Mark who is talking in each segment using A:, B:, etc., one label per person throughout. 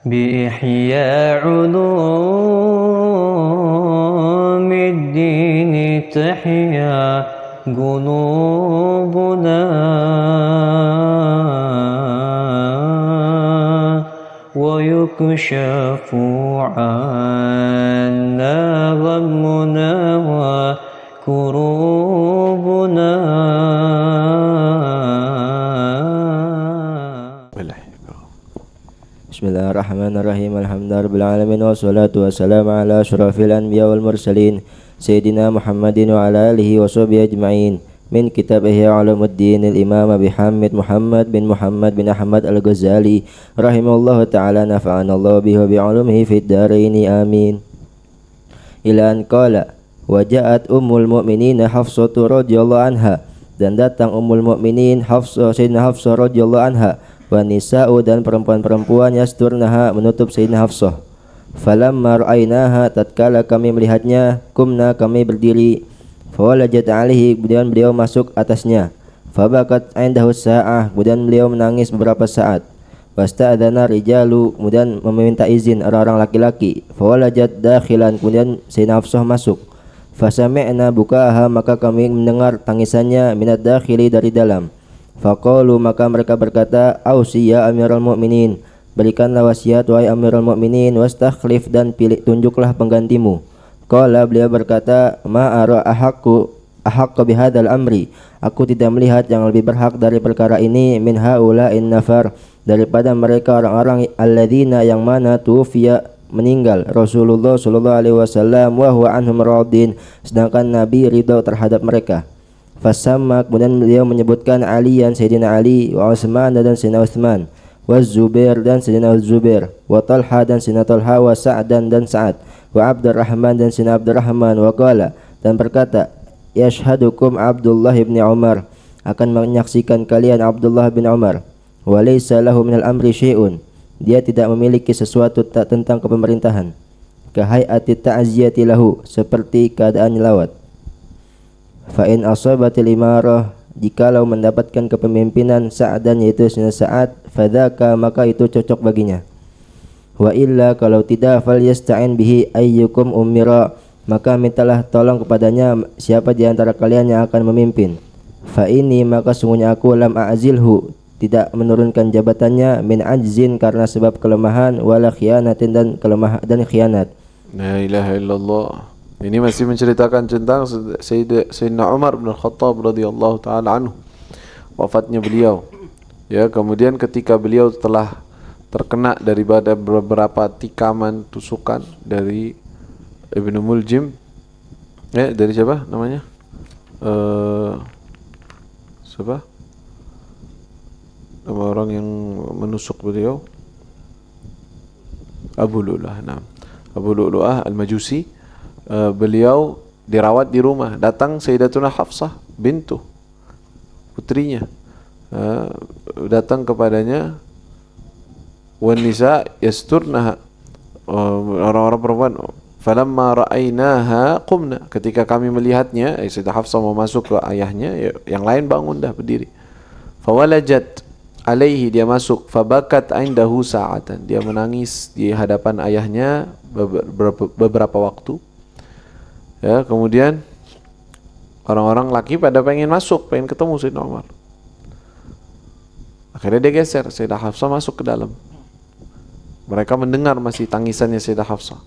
A: بإحياء علوم الدين تحيا قلوبنا ويكشف عنا غمنا وكروبنا.
B: Bismillahirrahmanirrahim. Alhamdulillahirabbil wassalatu wassalamu ala asyrafil anbiya wal mursalin sayyidina Muhammadin wa ala alihi washabihi ajma'in. Min kitab Ihya Ulumuddin al-Imam Abi Hamid Muhammad bin Ahmad al-Ghazali rahimahullahu ta'ala, nafa'anallahu bihi wa bi'ulumihi fid dharain amin. Ila an qala wa ja'at ummul mu'minin Hafsah radhiyallahu anha, dan datang ummul mu'minin Hafsah, Sayyidina Hafsah radhiyallahu anha, wa nisa'u, dan perempuan-perempuan yasturnaha, menutup Sayyidina Hafsah. Falamma ra'ainaha, tatkala kami melihatnya, kumna, kami berdiri. Fawalajat alaihi, kemudian beliau masuk atasnya. Fabakat indahu sa'ah, kemudian beliau menangis beberapa saat. Wasta'adana rijalu, kemudian meminta izin orang-orang laki-laki. Fawalajat dakhilan, kemudian Sayyidina Hafsah masuk. Fasami'na bukaha, maka kami mendengar tangisannya, minad dakhili, dari dalam. Faqalu, maka mereka berkata, ausi ya Amirul Mukminin, berikanlah wasiat wahai Amirul Mukminin, wastakhlif, dan tunjuklah penggantimu. Qala, beliau berkata, ma ara ahaqqa bihadzal amri, aku tidak melihat yang lebih berhak dari perkara ini, min haula'in nafar, daripada mereka orang-orang alladzina, yang mana tufiya, meninggal Rasulullah sallallahu alaihi wasallam, wa huwa anhum radin, sedangkan Nabi ridha terhadap mereka. Fasamma, kemudian beliau menyebutkan Aliyan, Sayyidina Ali, wa Utsman, dan Sayyidina Utsman, wa Zubair, dan Sayyidina Zubair, wa Talha, dan Sayyidina Talha, wa Sa'dan, dan Sa'ad, wa Abdurrahman, dan Sayyidina Abdurrahman, wa qala, dan berkata, yashhadukum Abdullah bin Umar, akan menyaksikan kalian Abdullah bin Umar, wa laysa lahu minal amri syai'un, dia tidak memiliki sesuatu tentang kepemerintahan, kahayati ta'ziyati lahu, seperti keadaan lawat. Fa in asabatil imarah, jikalau mendapatkan kepemimpinan Sa'dan, yaitu Sayyidina Sa'ad, fadzaka, maka itu cocok baginya. Wa illa, kalau tidak, falyasta'in bihi ayyukum umira, maka mintalah tolong kepadanya siapa di antara kalian yang akan memimpin. Fa ini, maka sungguhnya aku lam a'zilhu, tidak menurunkan jabatannya, min ajzin, karena sebab kelemahan, wala khiyanatin, dan khianat.
C: La ilaha illallah. Ini masih menceritakan tentang Sayyidina Umar bin Khattab radhiyallahu taala anhu, wafatnya beliau. Ya, kemudian ketika beliau telah terkena daripada beberapa tikaman, tusukan dari Ibnu Muljim, dari siapa namanya? Siapa? Nama orang yang menusuk beliau? Abu Lu'lu'ah. Nah, Abu Lu'lu'ah Al-Majusi. Beliau dirawat di rumah. Datang Sayyidatuna Hafsah bintu, putrinya, datang kepadanya, wan nisa yasturnaha, orang-orang perempuan. Falamma ra'ainaha qumna, ketika kami melihatnya, Sayyidah Hafsah mau masuk ke ayahnya, yang lain bangun dah, berdiri. Fawalajat alaihi, dia masuk. Fabakat indahu sa'atan, dia menangis di hadapan ayahnya beberapa waktu. Ya, kemudian orang-orang laki pada pengen masuk, pengen ketemu Sayyidina Umar. Akhirnya dia geser, Sayyidah Hafsah masuk ke dalam. Mereka mendengar masih tangisannya Sayyidah Hafsah.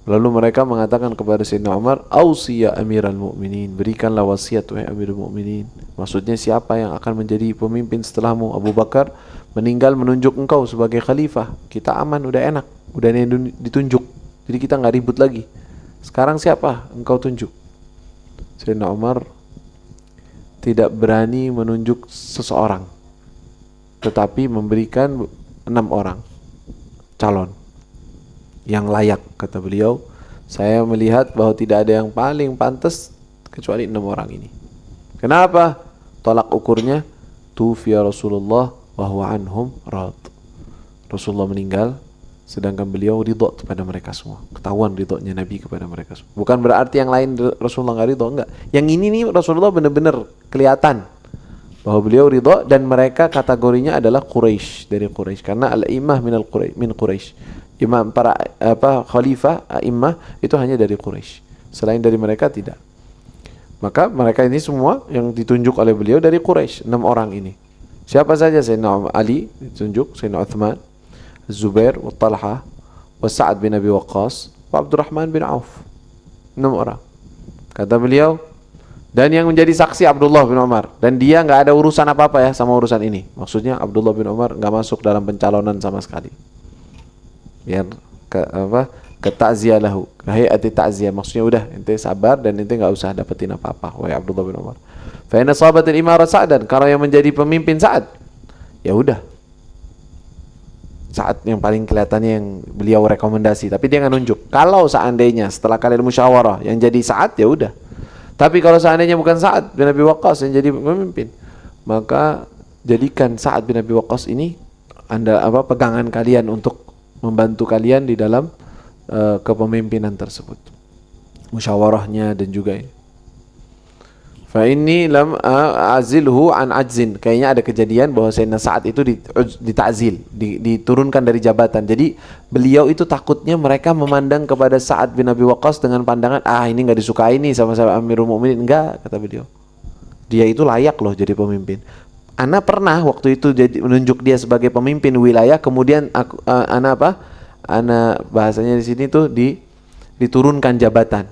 C: Lalu mereka mengatakan kepada Sayyidina Umar, ausi ya Amiral Mu'minin, berikanlah wasiat wahai Amirul Mu'minin. Maksudnya siapa yang akan menjadi pemimpin setelahmu? Abu Bakar meninggal menunjuk engkau sebagai khalifah, kita aman, udah enak, udah ditunjuk, jadi kita nggak ribut lagi. Sekarang siapa engkau tunjuk? Sayyidina Umar tidak berani menunjuk seseorang, tetapi memberikan 6 orang calon yang layak. Kata beliau, saya melihat bahwa tidak ada yang paling pantas kecuali 6 orang ini. Kenapa? Tolak ukurnya, tufiya Rasulullah wa huwa anhum rad. Rasulullah meninggal, sedangkan beliau ridho kepada mereka semua. Ketahuan ridhonya Nabi kepada mereka semua. Bukan berarti yang lain Rasulullah nggak ridho, enggak. Yang ini nih Rasulullah benar-benar kelihatan bahwa beliau ridha, dan mereka kategorinya adalah Quraisy, dari Quraisy, karena al-immah min Quraisy. Imam para khalifah a'immah itu hanya dari Quraisy. Selain dari mereka tidak. Maka mereka ini semua yang ditunjuk oleh beliau dari Quraisy, 6 orang ini. Siapa saja? Sayyidina Ali ditunjuk, Sayyidina Uthman, Zubair, wa Talha, wa Sa'ad bin Abi Waqqas, wa Abdurrahman bin Auf. 6 orang. Kata beliau, dan yang menjadi saksi Abdullah bin Umar, dan dia nggak ada urusan apa-apa ya sama urusan ini. Maksudnya Abdullah bin Umar nggak masuk dalam pencalonan sama sekali. Biar ke ta'ziyah lahu, hayati ta'ziyah, maksudnya udah ente sabar dan ente nggak usah dapetin apa-apa, wahai Abdullah bin Umar. Fa inna sahabatul imara Sa'dan, kalau yang menjadi pemimpin Sa'ad, ya udah. Sa'ad yang paling kelihatannya yang beliau rekomendasi, tapi dia nggak nunjuk. Kalau seandainya setelah kalian musyawarah yang jadi Sa'ad, ya udah. Tapi kalau seandainya bukan Sa'ad bin Abi Waqqas yang jadi pemimpin, maka jadikan Sa'ad bin Abi Waqqas ini pegangan kalian untuk membantu kalian di dalam kepemimpinan tersebut, musyawarahnya dan juga ini. Fa inni lam azilhu an ajzin. Kayaknya ada kejadian bahwa Sayyidina Sa'ad itu ditazil, diturunkan dari jabatan. Jadi beliau itu takutnya mereka memandang kepada Sa'ad bin Abi Waqqas dengan pandangan, ini nggak disukai nih sama Amirul Mukminin. Enggak, kata beliau. Dia itu layak loh jadi pemimpin. Ana pernah waktu itu menunjuk dia sebagai pemimpin wilayah, kemudian ana bahasanya di sini tuh diturunkan jabatan.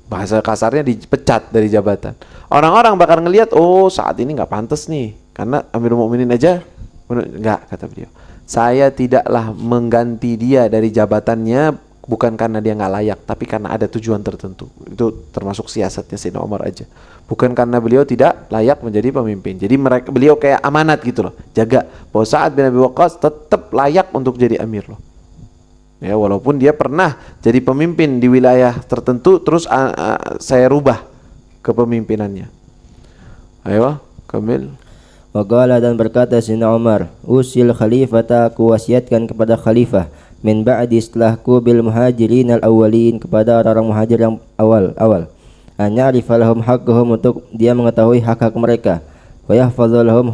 C: Bahasa kasarnya dipecat dari jabatan. Orang-orang bakal ngelihat, oh saat ini nggak pantas nih, karena Amirul Mukminin aja. Enggak, kata beliau. Saya tidaklah mengganti dia dari jabatannya bukan karena dia nggak layak, tapi karena ada tujuan tertentu. Itu termasuk siasatnya Sayyidina Umar aja. Bukan karena beliau tidak layak menjadi pemimpin. Jadi beliau kayak amanat gitu loh, jaga bahwa Sa'ad bin Abi Waqqas tetap layak untuk jadi amir loh. Ya, walaupun dia pernah jadi pemimpin di wilayah tertentu, terus saya rubah kepemimpinannya. Ayo, Kamil.
B: Waqala, dan berkata Sayyidina Umar, usil khalifata, aku wasiatkan kepada khalifah min ba'di setelahku bil muhajirin al-awwalin, kepada orang-orang muhajir yang awal an ya'rifa lahum haqqahum, untuk dia mengetahui hak-hak mereka, wa yahfadhu lahum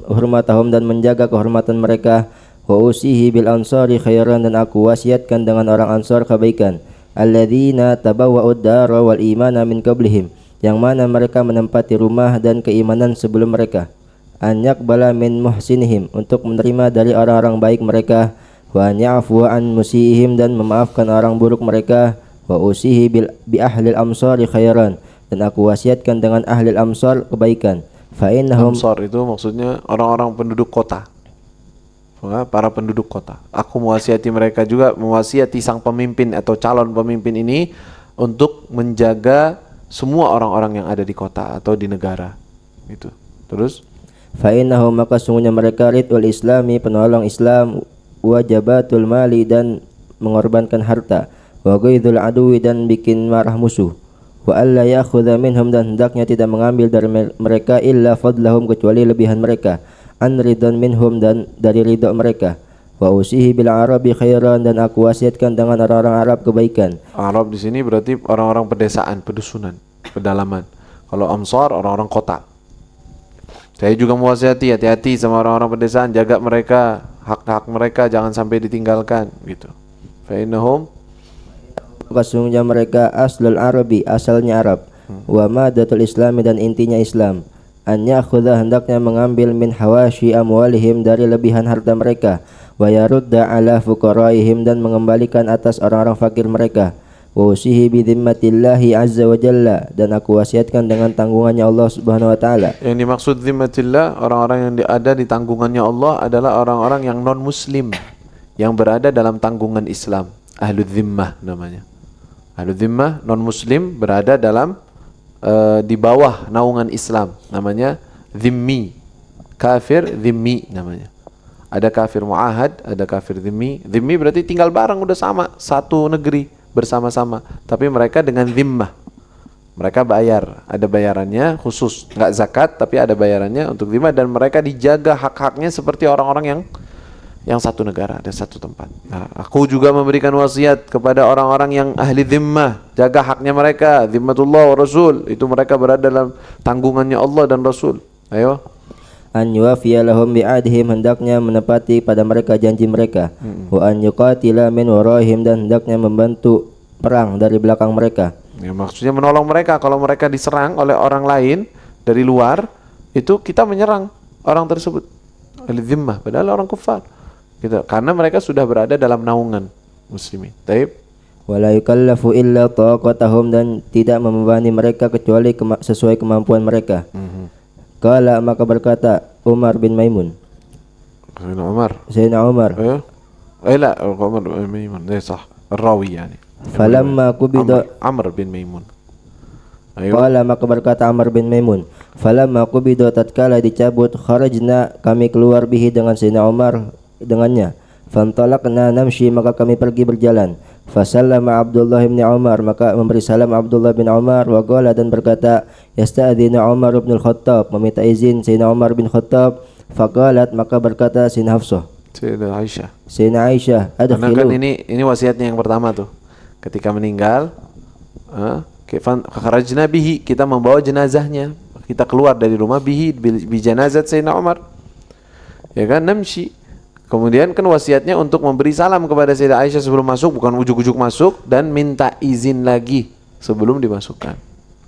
B: hurmatahum, dan menjaga kehormatan mereka, wa usihi bil ansari khairan, dan aku wasiatkan dengan orang ansar kebaikan, alladzina tabawwa'ud dara wal imana min qablihim, yang mana mereka menempati rumah dan keimanan sebelum mereka, an yaqbala min muhsinihim, untuk menerima dari orang-orang baik mereka, wa an ya'fu an musiihim, dan memaafkan orang buruk mereka, wa usihi bi ahlil amsari khairan, dan aku wasiatkan dengan ahlil amsar kebaikan, fa innahum,
C: amsar itu maksudnya orang-orang penduduk kota, para penduduk kota. Aku mewasiati mereka juga, mewasiati sang pemimpin atau calon pemimpin ini untuk menjaga semua orang-orang yang ada di kota atau di negara. Itu. Terus
B: fa innahum, maka sungguhnya mereka ridul islami, penolong Islam, wajabatul mali, dan mengorbankan harta, wa ghaidul adui, dan bikin marah musuh, wa alla ya'khudha minhum, dan hendaknya tidak mengambil dari mereka illa fadlahum, kecuali lebihan mereka, an ridwan minhum, dan dari ridha mereka, wa usihi bil arabi khairan, dan aku wasiatkan dengan orang-orang Arab kebaikan.
C: Arab di sini berarti orang-orang pedesaan, pedusunan, pedalaman. Kalau amsar orang-orang kota. Saya juga mewasiati, hati-hati sama orang-orang pedesaan, jaga mereka, hak-hak mereka jangan sampai ditinggalkan gitu. Fa innahum,
B: sesungguhnya mereka aslul arabi, asalnya Arab, wa madatul islami, dan intinya Islam, an ya'khudha, hendaknya mengambil min hawashi amwalihim, dari lebihan harta mereka, wa yarudda ala fuqaraihim, dan mengembalikan atas orang-orang fakir mereka, wa usihi bi dhimmatillahi azza wa jalla, dan aku wasiatkan dengan tanggungannya Allah Subhanahu wa taala.
C: Yang dimaksud dhimmatillah, orang-orang yang ada di tanggungannya Allah adalah orang-orang yang non muslim yang berada dalam tanggungan Islam. Ahlul dhimmah namanya. Ahlul dhimmah non muslim berada dalam di bawah naungan Islam, namanya dhimmi. Kafir dhimmi namanya. Ada kafir muahad, ada kafir dhimmi. Dhimmi berarti tinggal bareng, udah sama, satu negeri bersama-sama, tapi mereka dengan dhimmah. Mereka bayar, ada bayarannya khusus, nggak zakat tapi ada bayarannya untuk dhimmah, dan mereka dijaga hak-haknya seperti orang-orang yang yang satu negara dan satu tempat. Nah, aku juga memberikan wasiat kepada orang-orang yang ahli zimmah, jaga haknya mereka, zimmatullah wa rasul, itu mereka berada dalam tanggungannya Allah dan Rasul. Ayo.
B: An yuwafiya lahum bi'adihim, hendaknya menepati pada mereka janji mereka. Wa an yuqatila min waraihim, dan hendaknya membantu perang dari belakang mereka.
C: Ya, maksudnya menolong mereka kalau mereka diserang oleh orang lain dari luar, itu kita menyerang orang tersebut. Ahli zimmah padahal orang kufar. Gitu. Karena mereka sudah berada dalam naungan muslimin. Taib.
B: Wala yukallafu illa taqatahum, dan tidak membebani mereka kecuali sesuai kemampuan mereka. Qala, maka berkata Umar bin Maimun. Sayyidina Umar.
C: La, Umar bin Maimun. Ya sah. Rawi yani.
B: Falamma qubida
C: Amr bin Maimun.
B: Qala, maka berkata Amr bin Maimun, falamma qubida, tatkala dicabut, kharajna, kami keluar bihi dengan Sayyidina Umar dengannya. Fantalaqna namshi, maka kami pergi berjalan. Fasallama Abdullah bin Umar, maka memberi salam Abdullah bin Umar. Wa qala, dan berkata, yasta'dzinu Umar bin Al-Khattab, meminta izin Sayyidina Umar bin Khattab. Faqalat, maka berkata Sayyidina Hafsah, Sayyidina Aisyah,
C: karena kan ini wasiatnya yang pertama tuh. Ketika meninggal, kharajna bihi, kita membawa jenazahnya. Kita keluar dari rumah bihi, bi janazat Sayyidina Umar. Ya kan, namshi. Kemudian kan wasiatnya untuk memberi salam kepada Sayyidah Aisyah sebelum masuk, bukan ujuk-ujuk masuk, dan minta izin lagi sebelum dimasukkan.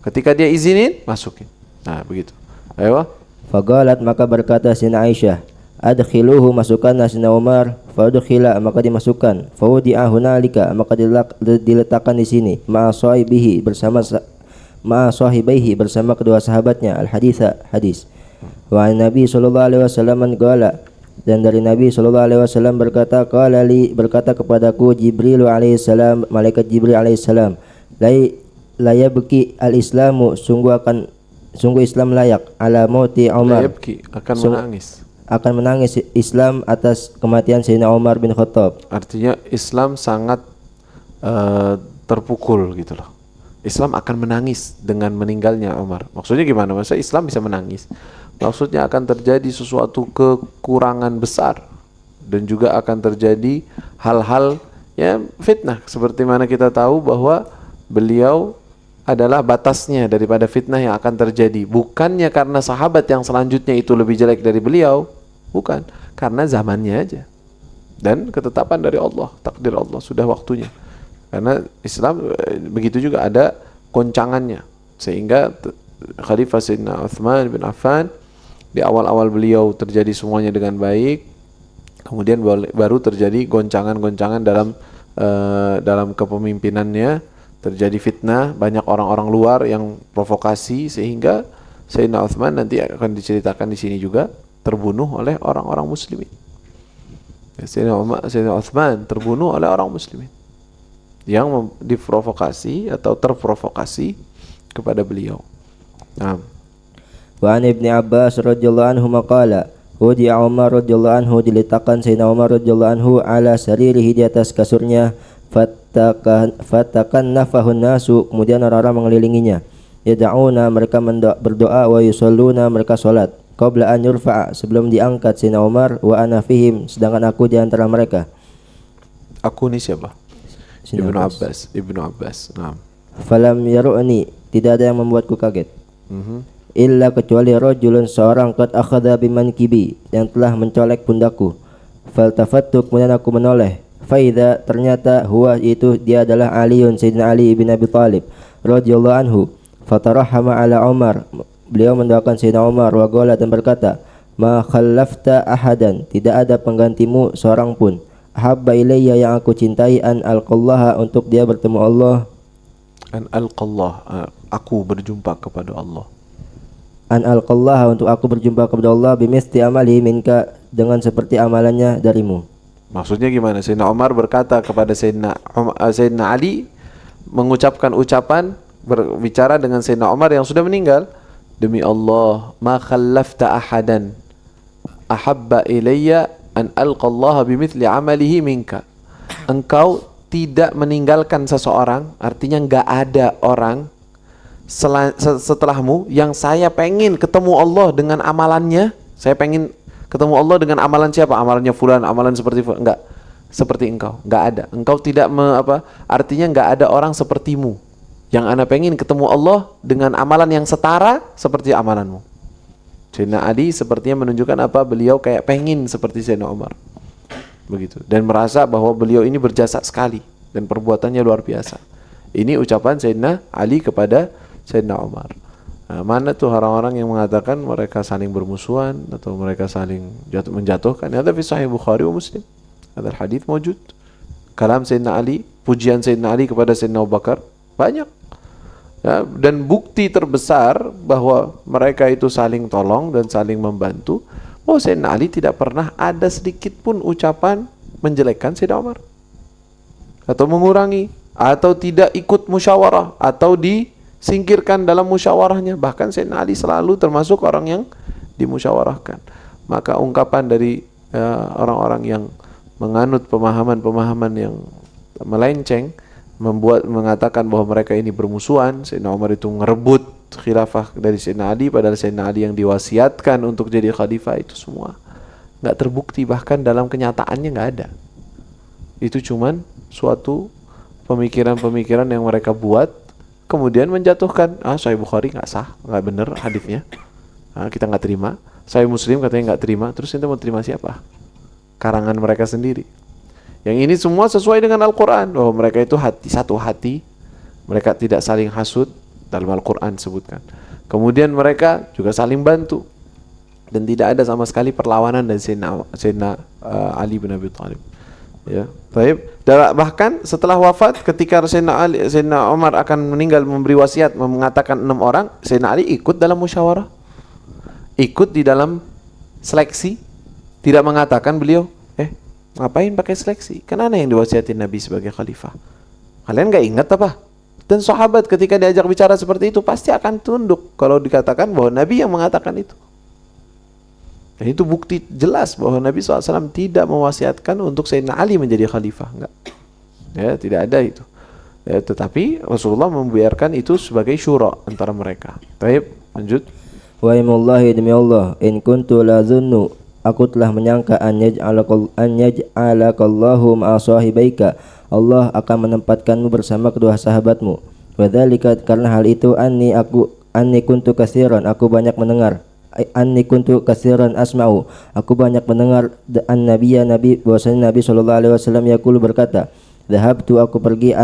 C: Ketika dia izinin, masukin. Nah, begitu. Ayo.
B: Faqalat, maka berkata Sayyidina Aisyah, adkhiluhu, masukkanlah Sayyidina Umar. Fadkhila, maka dimasukkan. Fawdi'a hunalika, maka diletakkan di sini. Ma'a sahibaihi, bersama kedua sahabatnya. Al-haditha, hadis. Wa Nabi sallallahu alaihi wasallam qala, dan dari Nabi sallallahu alaihi wasallam berkata, qala li, berkata kepadaku Jibril alaihi salam, malaikat Jibril alaihi salam, la yabki al-islamu, sungguh Islam layak, ala mauti Umar, akan menangis Islam atas kematian Sayyidina Umar bin Khattab.
C: Artinya Islam sangat terpukul gitu loh. Islam akan menangis dengan meninggalnya Umar. Maksudnya gimana? Masa Islam bisa menangis? Maksudnya akan terjadi sesuatu kekurangan besar, dan juga akan terjadi hal-hal ya fitnah, seperti mana kita tahu bahwa beliau adalah batasnya daripada fitnah yang akan terjadi. Bukannya karena sahabat yang selanjutnya itu lebih jelek dari beliau, bukan, karena zamannya aja dan ketetapan dari Allah, takdir Allah, sudah waktunya. Karena Islam begitu juga ada goncangannya, sehingga Khalifah Sayyidina Uthman bin Affan di awal-awal beliau terjadi semuanya dengan baik, kemudian baru terjadi goncangan-goncangan dalam kepemimpinannya, terjadi fitnah, banyak orang-orang luar yang provokasi, sehingga Sayyidina Uthman nanti akan diceritakan di sini juga terbunuh oleh orang-orang muslimin. Sayyidina Uthman terbunuh oleh orang muslimin yang diprovokasi atau terprovokasi kepada beliau. Nah.
B: Wa an Ibnu Abbas radhiyallahu anhu maqala, Hudi'a Umar radhiyallahu anhu, diletakkan Sayyidina Umar radhiyallahu anhu ala saririhi, di atas kasurnya. Fatakan nafahun nasu, kemudian orang-orang mengelilinginya. Yada'una, mereka berdoa, wa yusalluna, mereka salat. Qabla an yurfa'a, sebelum diangkat Sayyidina Umar, wa ana fihim, sedangkan aku di antara mereka.
C: Aku ni siapa? Ibnu Abbas. Naam.
B: Falam yaru'ni, tidak ada yang membuatku kaget. Illa, kecuali rajulun, seorang, qad akhadha bimankibi, yang telah mencolek pundakku. Faltafattu, kemudian aku menoleh. Faida, ternyata huwa, itu dia adalah Aliun, Sayyidina Ali bin Abi Thalib radhiyallahu anhu. Fatarahama ala Umar, beliau mendoakan Sayyidina Umar. Wa qala, dan berkata, ma khallafta ahadan, tidak ada penggantimu seorang pun. Habba ilayya, yang aku cintai, an alqallaha, untuk dia bertemu Allah.
C: An alqallah, aku berjumpa kepada Allah.
B: An alqallaha, untuk aku berjumpa kepada Allah, bimithli amali minka, dengan seperti amalannya darimu.
C: Maksudnya gimana? Sayyidina Umar berkata kepada Sayyidina Ali, mengucapkan ucapan, berbicara dengan Sayyidina Umar yang sudah meninggal, demi Allah, ma khallafta ahadan ahabba ilayya an alqallaha bimithli amalihi minka. Engkau tidak meninggalkan seseorang, artinya enggak ada orang setelahmu yang saya pengen ketemu Allah dengan amalannya. Saya pengen Ketemu Allah dengan amalan siapa? Amalannya fulan, amalan seperti fulan. Enggak. Seperti engkau. Enggak ada. Engkau tidak artinya enggak ada orang sepertimu. Yang ana pengen ketemu Allah dengan amalan yang setara seperti amalanmu. Sayyidina Ali sepertinya menunjukkan beliau kayak pengen seperti Sayyidina Umar. Begitu. Dan merasa bahwa beliau ini berjasa sekali dan perbuatannya luar biasa. Ini ucapan Sayyidina Ali kepada Sayyidina Umar. Nah, mana tuh orang-orang yang mengatakan mereka saling bermusuhan atau mereka saling menjatuhkan? Ada fi Sahih Bukhari wa Muslim. Ada hadis mawjud. Kalam Sayyidina Ali, pujian Sayyidina Ali kepada Sayyidina Abu Bakar banyak. Ya, dan bukti terbesar bahwa mereka itu saling tolong dan saling membantu, bahwa Sayyidina Ali tidak pernah ada sedikit pun ucapan menjelekkan Sayyidina Umar atau mengurangi atau tidak ikut musyawarah atau disingkirkan dalam musyawarahnya. Bahkan Sayyidina Ali selalu termasuk orang yang dimusyawarahkan. Maka ungkapan dari orang-orang yang menganut pemahaman-pemahaman yang melenceng mengatakan bahwa mereka ini bermusuhan, Sayyidina Umar itu ngerebut khilafah dari Sayyidina Ali, padahal Sayyidina Ali yang diwasiatkan untuk jadi khalifah, itu semua nggak terbukti, bahkan dalam kenyataannya nggak ada. Itu cuman suatu pemikiran-pemikiran yang mereka buat, kemudian menjatuhkan, Sahih Bukhari nggak sah, nggak bener hadisnya, kita nggak terima. Sahih Muslim katanya nggak terima, terus kita mau terima siapa? Karangan mereka sendiri. Yang ini semua sesuai dengan Al-Quran, bahwa mereka itu satu hati, mereka tidak saling hasud, dalam Al-Quran disebutkan. Kemudian mereka juga saling bantu, dan tidak ada sama sekali perlawanan dari Sayyidina Ali bin Abi Thalib. Ya, baik. Bahkan setelah wafat, ketika Sayyidina Umar akan meninggal memberi wasiat mengatakan 6 orang, Sayyidina Ali ikut dalam musyawarah, ikut di dalam seleksi, tidak mengatakan beliau, ngapain pakai seleksi? Kan ana yang diwasiatin Nabi sebagai khalifah. Kalian nggak ingat apa? Dan sahabat ketika diajak bicara seperti itu pasti akan tunduk kalau dikatakan bahwa Nabi yang mengatakan itu. Dan itu bukti jelas bahwa Nabi SAW tidak mewasiatkan untuk Sayyidina Ali menjadi khalifah. Enggak. Ya, tidak ada itu. Ya, tetapi Rasulullah membiarkan itu sebagai syura antara mereka. Baik, lanjut.
B: Wa imullahi demi Allah, in kuntu la dhunnu, aku telah menyangka an yaj'alakallahu ma'a sahibaika, Allah akan menempatkanmu bersama kedua sahabatmu. Wa dzalika, karena hal itu anni kuntu katsiran, aku banyak mendengar, anni kuntu katsiran asma'u, aku banyak mendengar nabi bahwasanya Nabi sallallahu alaihi wasallam yaqulu berkata, dhahabtu, aku pergi,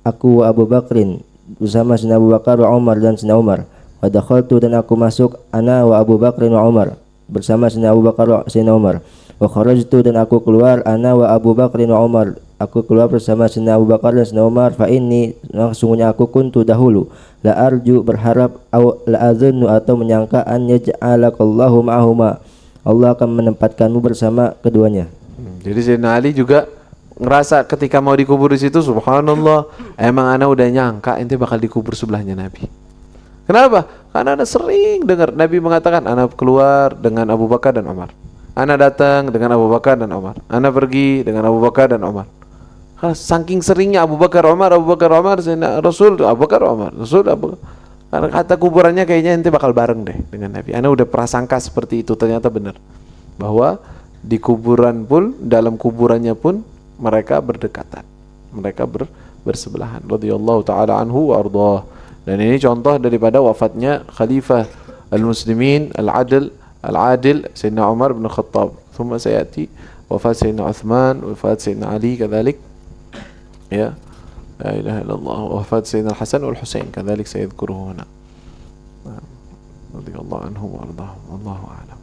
B: aku Abu Bakrin bersama Sayyidina Abu Bakar wa Umar dan Sayyidina Umar, wa dakhaltu, dan aku masuk, ana wa Abu Bakrin wa Umar bersama Sayyidina Abu Bakar wa Sayyidina Umar, wa kharajtu, dan aku keluar, ana wa Abu Bakrin wa Umar, aku keluar bersama Sayyidina Abu Bakar dan Sayyidina Umar, fa inni, sesungguhnya aku kuntu dahulu, la arju, berharap, la azunnu, atau menyangka, an yaj'alakallahu ma'ahuma, Allah akan menempatkanmu bersama keduanya.
C: Jadi Sayyidina Ali juga ngerasa ketika mau dikubur di situ, subhanallah, emang ana udah nyangka ente bakal dikubur sebelahnya Nabi. Kenapa? Karena ana sering dengar Nabi mengatakan, ana keluar dengan Abu Bakar dan Umar, ana datang dengan Abu Bakar dan Umar, ana pergi dengan Abu Bakar dan Umar. Saking seringnya Abu Bakar Umar, Rasul Abu Bakar Umar, Rasul Abu Bakar. Karena kata kuburannya kayaknya ente bakal bareng deh dengan Nabi. Ana udah prasangka seperti itu, ternyata benar. Bahwa di kuburan pun, dalam kuburannya pun mereka berdekatan. Mereka bersebelahan. Radhiyallahu taala anhu wa ardhah. Dan ini contoh daripada wafatnya Khalifah Al-Muslimin Al-Adil Sayyidina Umar bin Khattab. Thumma sayati wafat Sayyidina Uthman, wafat Sayyidina Ali kadhalik. Ya, la ilaha illallah. Wafat Sayyidina Al-Hasan wal Husain kadhalik sayadhkuruhu huna. Radhiyallahu anhu wa ardhah. Wallahu a'lam.